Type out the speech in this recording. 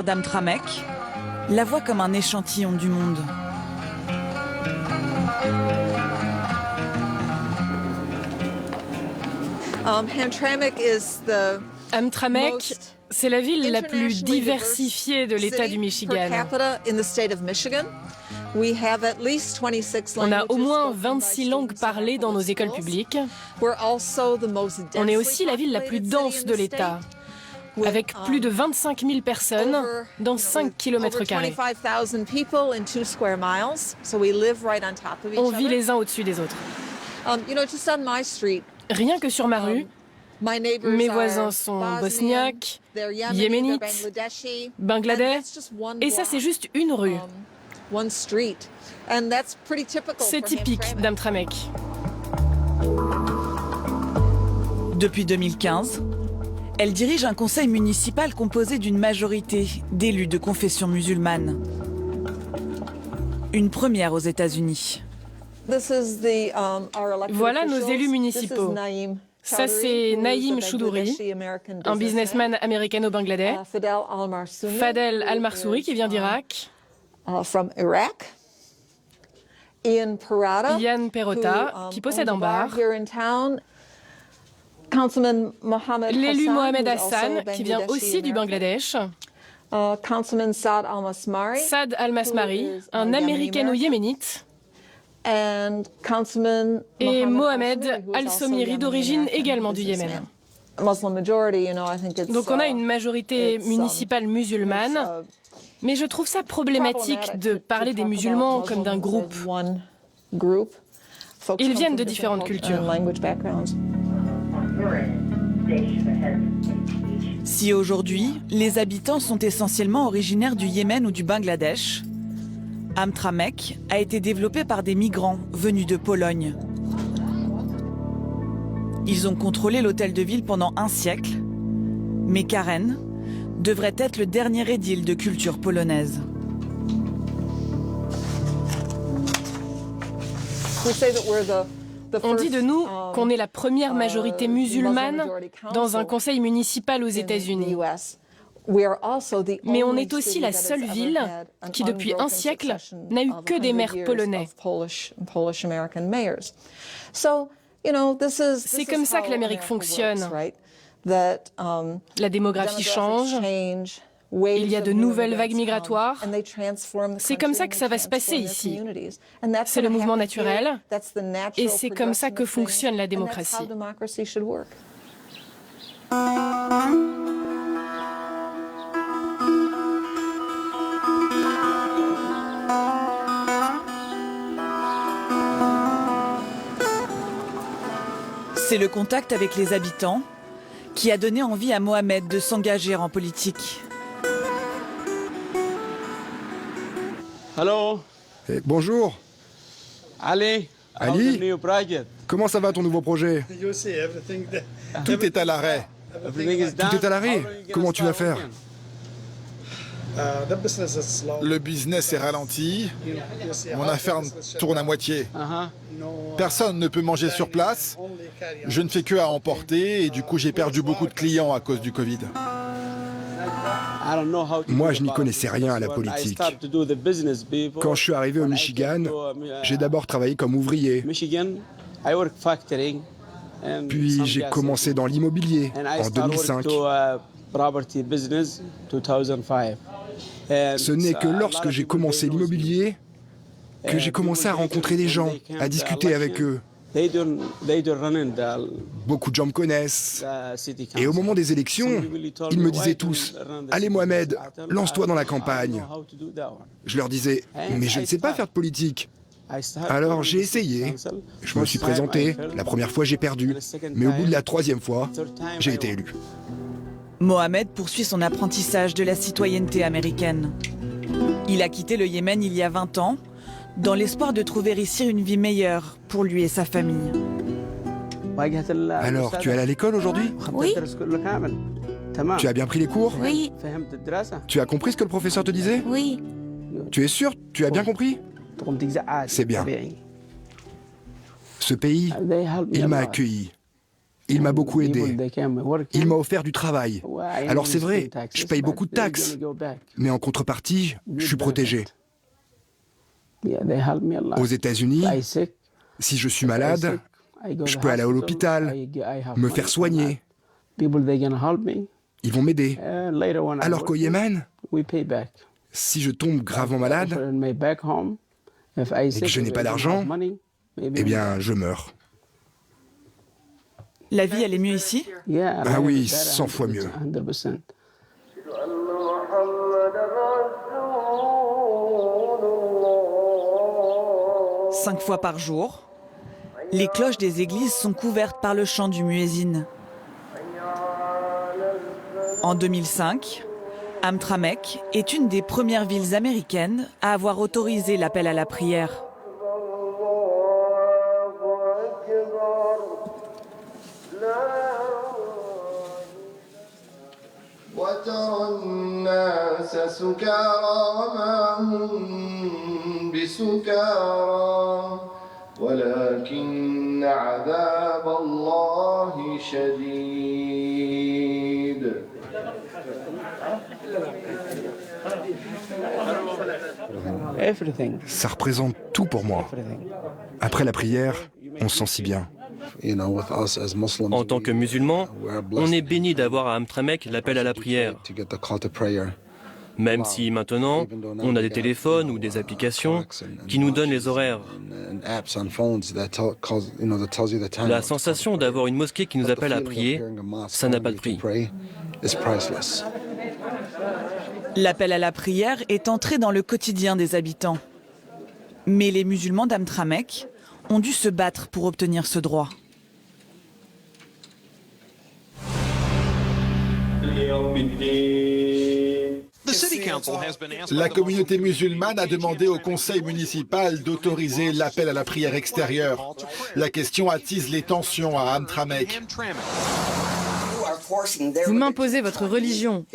d'Amtramck la voit comme un échantillon du monde. Amtramck, c'est la ville la plus diversifiée de l'État du Michigan. On a au moins 26 langues parlées dans nos écoles publiques. On est aussi la ville la plus dense de l'État, avec plus de 25 000 personnes dans 5 km². On vit les uns au-dessus des autres. Rien que sur ma rue, mes voisins sont bosniaques, yéménites, bangladais, et ça c'est juste une rue. C'est typique d'Amtramck. Depuis 2015, elle dirige un conseil municipal composé d'une majorité d'élus de confession musulmane. Une première aux États-Unis. Voilà nos élus municipaux. Ça, c'est Naïm Choudouri, un businessman américano-bangladais. Fadel Al-Marsouri, qui vient d'Irak. Ian Perrotta, qui possède un bar. L'élu Mohamed Hassan, qui vient aussi du Bangladesh. Saad Al-Masmari, un américano-yéménite. Et Mohamed Al-Somiri, d'origine également du Yémen. Donc on a une majorité municipale musulmane, mais je trouve ça problématique de parler des musulmans comme d'un groupe. Ils viennent de différentes cultures. Si aujourd'hui, les habitants sont essentiellement originaires du Yémen ou du Bangladesh, Amtramck a été développé par des migrants venus de Pologne. Ils ont contrôlé l'hôtel de ville pendant un siècle, mais Karen devrait être le dernier édile de culture polonaise. On dit de nous qu'on est la première majorité musulmane dans un conseil municipal aux États-Unis. Mais on est aussi la seule ville qui, depuis un siècle, n'a eu que des maires polonais. C'est comme ça que l'Amérique fonctionne. La démographie change, il y a de nouvelles vagues migratoires. C'est comme ça que ça va se passer ici. C'est le mouvement naturel, et c'est comme ça que fonctionne la démocratie. C'est le contact avec les habitants qui a donné envie à Mohamed de s'engager en politique. Hello. Bonjour. Ali. Ali, comment ça va ton nouveau projet? Tout est à l'arrêt. Tout est à l'arrêt. Comment tu vas faire? Le business est ralenti. Mon affaire tourne à moitié. Personne ne peut manger sur place. Je ne fais que à emporter et du coup j'ai perdu beaucoup de clients à cause du Covid. Moi, je n'y connaissais rien à la politique. Quand je suis arrivé au Michigan, j'ai d'abord travaillé comme ouvrier. Puis j'ai commencé dans l'immobilier en 2005. Ce n'est que lorsque j'ai commencé l'immobilier que j'ai commencé à rencontrer des gens, à discuter avec eux. Beaucoup de gens me connaissent. Et au moment des élections, ils me disaient tous « Allez Mohamed, lance-toi dans la campagne ». Je leur disais « Mais je ne sais pas faire de politique ». Alors j'ai essayé, je me suis présenté, la première fois j'ai perdu, mais au bout de la troisième fois, j'ai été élu. Mohamed poursuit son apprentissage de la citoyenneté américaine. Il a quitté le Yémen il y a 20 ans, dans l'espoir de trouver ici une vie meilleure pour lui et sa famille. Alors, tu es allé à l'école aujourd'hui? Oui. Tu as bien pris les cours? Oui. Tu as compris ce que le professeur te disait? Oui. Tu es sûr? Tu as bien compris? C'est bien. Ce pays, il m'a accueilli. Il m'a beaucoup aidé. Il m'a offert du travail. Alors c'est vrai, je paye beaucoup de taxes. Mais en contrepartie, je suis protégé. Aux États-Unis, si je suis malade, je peux aller à l'hôpital, me faire soigner. Ils vont m'aider. Alors qu'au Yémen, si je tombe gravement malade et que je n'ai pas d'argent, eh bien, je meurs. La vie, elle est mieux ici? Ah oui, 100 fois mieux. Cinq fois par jour, les cloches des églises sont couvertes par le chant du muezzin. En 2005, Hamtramck est une des premières villes américaines à avoir autorisé l'appel à la prière. Ça représente tout pour moi. Après la prière, on se sent si bien. En tant que musulmans, on est bénis d'avoir à Hamtramck l'appel à la prière. Même si maintenant, on a des téléphones ou des applications qui nous donnent les horaires. La sensation d'avoir une mosquée qui nous appelle à prier, ça n'a pas de prix. L'appel à la prière est entré dans le quotidien des habitants. Mais les musulmans d'Hamtramck ont dû se battre pour obtenir ce droit. La communauté musulmane a demandé au conseil municipal d'autoriser l'appel à la prière extérieure. La question attise les tensions à Hamtramck. Vous m'imposez votre religion